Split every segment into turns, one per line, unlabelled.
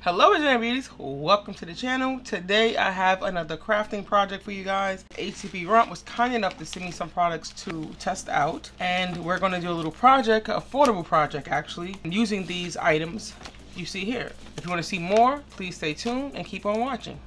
Hello Visionaries, welcome to the channel. Today I have another crafting project for you guys. HTVRONT was kind enough to send me some products to test out, and we're going to do a little project, an affordable project actually, using these items you see here. If you want to see more, please stay tuned and keep on watching.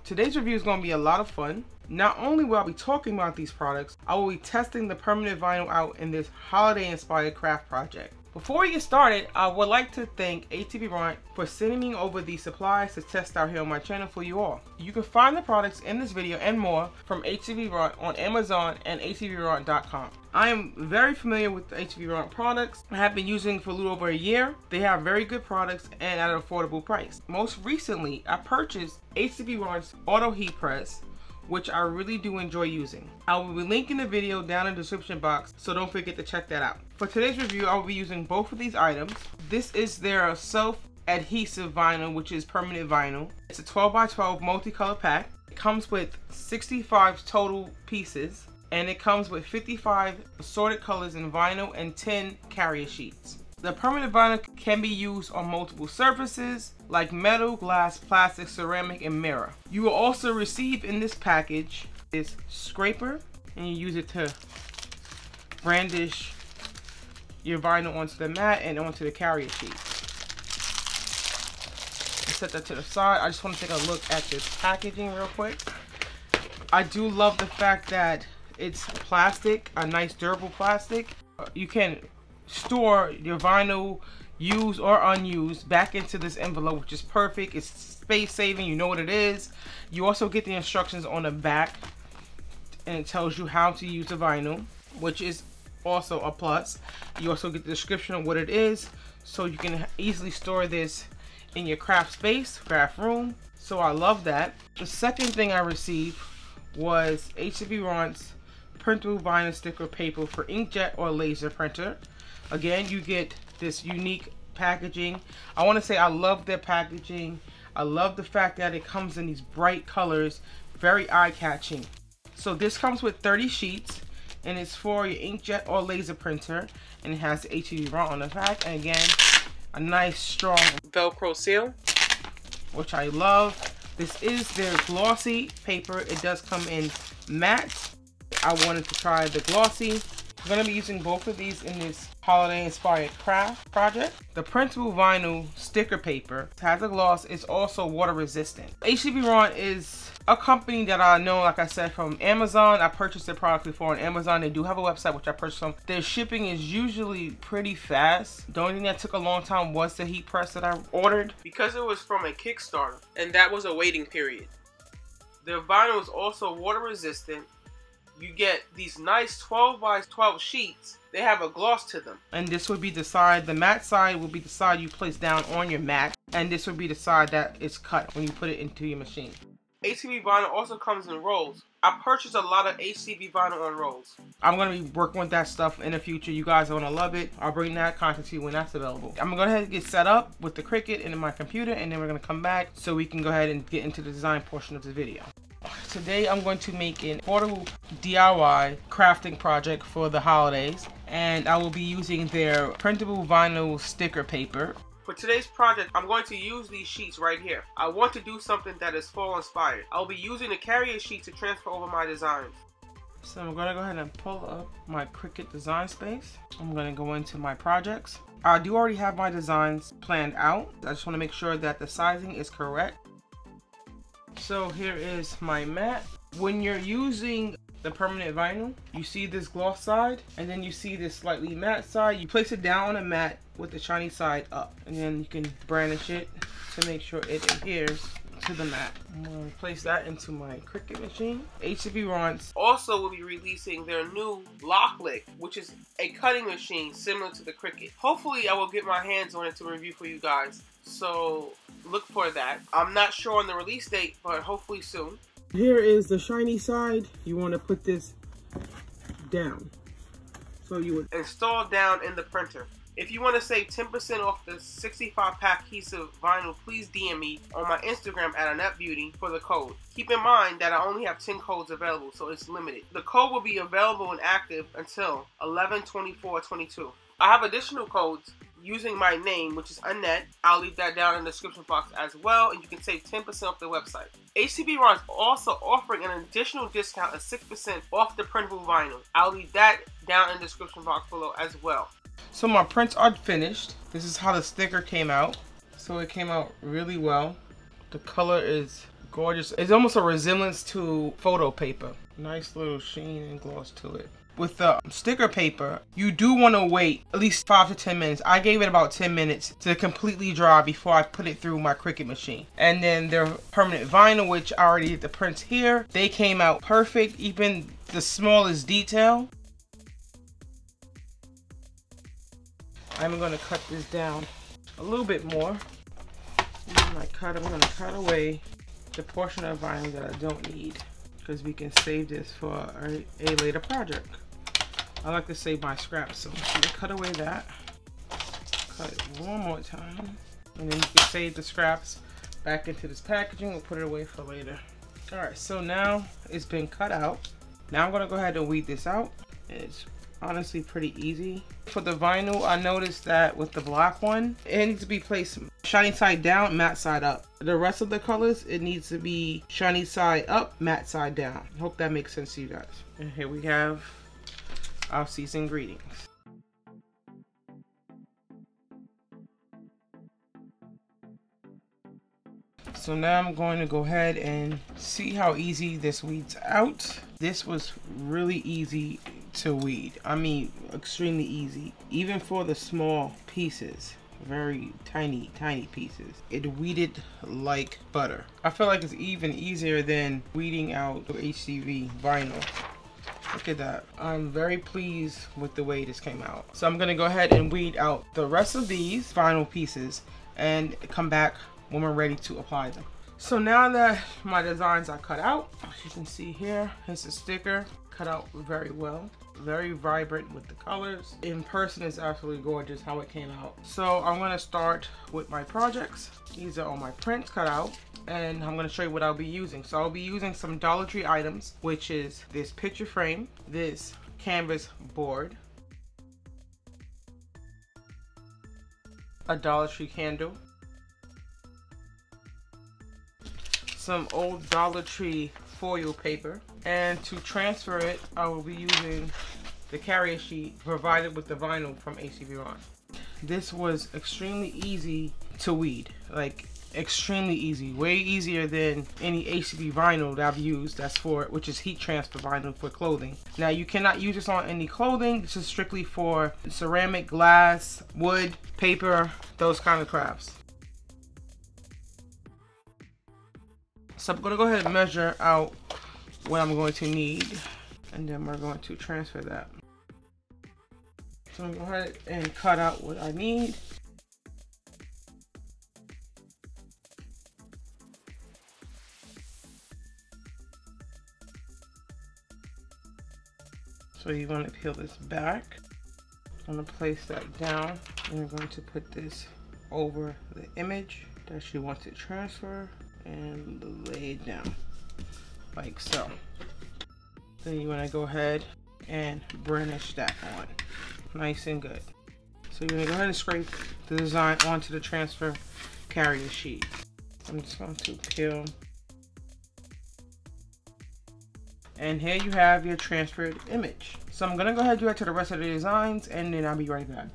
Today's review is going to be a lot of fun. Not only will I be talking about these products, I will be testing the permanent vinyl out in this holiday inspired craft project. Before we get started, I would like to thank HTVRONT for sending me over these supplies to test out here on my channel for you all. You can find the products in this video and more from HTVRONT on Amazon and HTVRONT.com. I am very familiar with the HTVRONT products. I have been using them for a little over a year. They have very good products and at an affordable price. Most recently, I purchased HTVRONT's Auto Heat Press, which I really do enjoy using. I will be linking the video down in the description box, so don't forget to check that out. For today's review, I will be using both of these items. This is their self-adhesive vinyl, which is permanent vinyl. It's a 12 by 12 multicolor pack. It comes with 65 total pieces, and it comes with 55 assorted colors in vinyl and 10 carrier sheets. The permanent vinyl can be used on multiple surfaces like metal, glass, plastic, ceramic, and mirror. You will also receive in this package this scraper, and you use it to brandish your vinyl onto the mat and onto the carrier sheet. Set that to the side. I just want to take a look at this packaging real quick. I do love the fact that it's plastic, a nice durable plastic. You can store your vinyl, used or unused, back into this envelope, which is perfect. It's space saving, you know what it is. You also get the instructions on the back, and it tells you how to use the vinyl, which is also a plus. You also get the description of what it is, so you can easily store this in your craft space, craft room. So I love that. The second thing I received was HTVRONT's printable vinyl sticker paper for inkjet or laser printer. Again, you get this unique packaging. I want to say I love their packaging. I love the fact that it comes in these bright colors, very eye-catching. So this comes with 30 sheets, and it's for your inkjet or laser printer, and it has HTVRONT on the back, and again, a nice strong Velcro seal, which I love. This is their glossy paper. It does come in matte. I wanted to try the glossy. I'm going to be using both of these in this holiday inspired craft project. The printable vinyl sticker paper has a gloss. It's also water resistant. HTVRONT is a company that I know, like I said, from Amazon. I purchased their product before on Amazon. They do have a website which I purchased from. Their shipping is usually pretty fast. The only thing that took a long time was the heat press that I ordered, because it was from a Kickstarter, and that was a waiting period. Their vinyl is also water resistant. You get these nice 12 by 12 sheets. They have a gloss to them. And this would be the side, the matte side will be the side you place down on your mat. And this would be the side that is cut when you put it into your machine. HTV vinyl also comes in rolls. I purchased a lot of HTV vinyl on rolls. I'm going to be working with that stuff in the future. You guys are going to love it. I'll bring that content to you when that's available. I'm going to go ahead and get set up with the Cricut and in my computer, and then we're going to come back so we can go ahead and get into the design portion of the video. Today I'm going to make an affordable DIY crafting project for the holidays, and I will be using their printable vinyl sticker paper. For today's project, I'm going to use these sheets right here. I want to do something that is fall inspired. I'll be using the carrier sheet to transfer over my designs. So I'm going to go ahead and pull up my Cricut design space. I'm going to go into my projects. I do already have my designs planned out. I just want to make sure that the sizing is correct. So here is my mat. When you're using the permanent vinyl, you see this gloss side, and then you see this slightly matte side. You place it down on a mat with the shiny side up, and then you can brandish it to make sure it adheres to the mat. I'm going to place that into my Cricut machine. HTVRONT also will be releasing their new Locklick, which is a cutting machine similar to the Cricut. Hopefully I will get my hands on it to review for you guys, so look for that. I'm not sure on the release date, but hopefully soon. Here is the shiny side. You want to put this down. So you would install down in the printer. If you want to save 10% off the 65-pack adhesive vinyl, please DM me on my Instagram at AUTOPRESS for the code. Keep in mind that I only have 10 codes available, so it's limited. The code will be available and active until 11/24/22. I have additional codes using my name, which is Annette. I'll leave that down in the description box as well, and you can save 10% off the website. HTVRONT is also offering an additional discount of 6% off the printable vinyl. I'll leave that down in the description box below as well. So my prints are finished. This is how the sticker came out. So it came out really well. The color is gorgeous. It's almost a resemblance to photo paper. Nice little sheen and gloss to it. With the sticker paper, you do want to wait at least 5 to 10 minutes. I gave it about 10 minutes to completely dry before I put it through my Cricut machine. And then the permanent vinyl, which I already did the prints here, they came out perfect, even the smallest detail. I'm going to cut this down a little bit more. I'm going to cut away the portion of vinyl that I don't need, because we can save this for a later project. I like to save my scraps, so I'm going to cut away that. Cut it one more time, and then you can save the scraps back into this packaging. We'll put it away for later. Alright, so now it's been cut out. Now I'm going to go ahead and weed this out. It's honestly pretty easy. For the vinyl, I noticed that with the black one, it needs to be placed shiny side down, matte side up. The rest of the colors, it needs to be shiny side up, matte side down. I hope that makes sense to you guys. And here we have our season greetings. So now I'm going to go ahead and see how easy this weeds out. This was really easy to weed. I mean, extremely easy. Even for the small pieces, very tiny pieces, it weeded like butter. I feel like it's even easier than weeding out HTV vinyl. Look at that. I'm very pleased with the way this came out. So I'm gonna go ahead and weed out the rest of these vinyl pieces and come back when we're ready to apply them. So now that my designs are cut out, as you can see here, it's a sticker cut out very well. Very vibrant with the colors. In person, it's absolutely gorgeous how it came out. So I'm going to start with my projects. These are all my prints cut out, and I'm going to show you what I'll be using. So I'll be using some Dollar Tree items, which is this picture frame, this canvas board, a Dollar Tree candle, some old Dollar Tree foil paper, and to transfer it, I will be using the carrier sheet provided with the vinyl from HTVRONT. This was extremely easy to weed, like extremely easy, way easier than any HTV vinyl that I've used. That's for, which is heat transfer vinyl for clothing. Now you cannot use this on any clothing. This is strictly for ceramic, glass, wood, paper, those kind of crafts. So I'm going to go ahead and measure out what I'm going to need, and then we're going to transfer that. So I'm going to go ahead and cut out what I need. So you want to peel this back. I'm going to place that down, and you're going to put this over the image that you want to transfer and lay it down like so. Then you want to go ahead and burnish that on nice and good. So you're going to go ahead and scrape the design onto the transfer carrier sheet. I'm just going to peel, and here you have your transferred image. So I'm going to go ahead and do that to the rest of the designs, and then I'll be right back.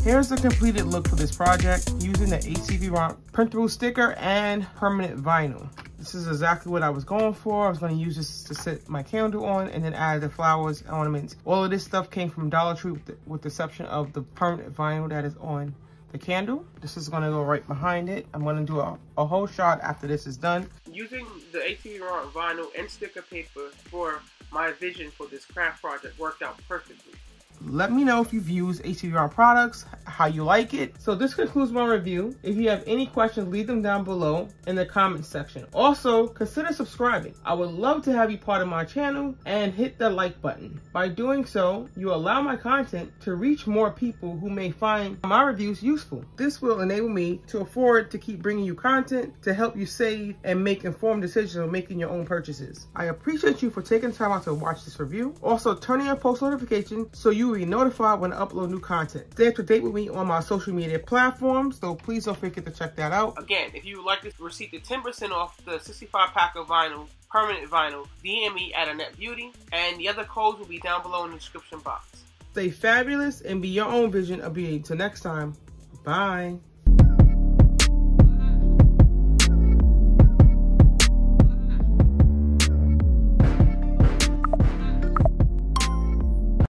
Here's the completed look for this project using the HTVRONT printable sticker and permanent vinyl. This is exactly what I was going for. I was going to use this to set my candle on and then add the flowers, ornaments. All of this stuff came from Dollar Tree with the exception of the permanent vinyl that is on the candle. This is going to go right behind it. I'm going to do a whole shot after this is done. Using the HTVRONT vinyl and sticker paper for my vision for this craft project worked out perfectly. Let me know if you've used HTVRONT products, how you like it. So this concludes my review. If you have any questions, leave them down below in the comments section. Also, consider subscribing. I would love to have you part of my channel and hit the like button. By doing so, you allow my content to reach more people who may find my reviews useful. This will enable me to afford to keep bringing you content to help you save and make informed decisions on making your own purchases. I appreciate you for taking time out to watch this review. Also, turn on post notifications so you will be notified when I upload new content. Stay up to date with me on my social media platforms, so please don't forget to check that out. Again, if you would like to receive the 10% off the 65 pack of vinyl, permanent vinyl, DM me at Annette Beauty, and the other codes will be down below in the description box. Stay fabulous and be your own vision of beauty. Until next time, bye.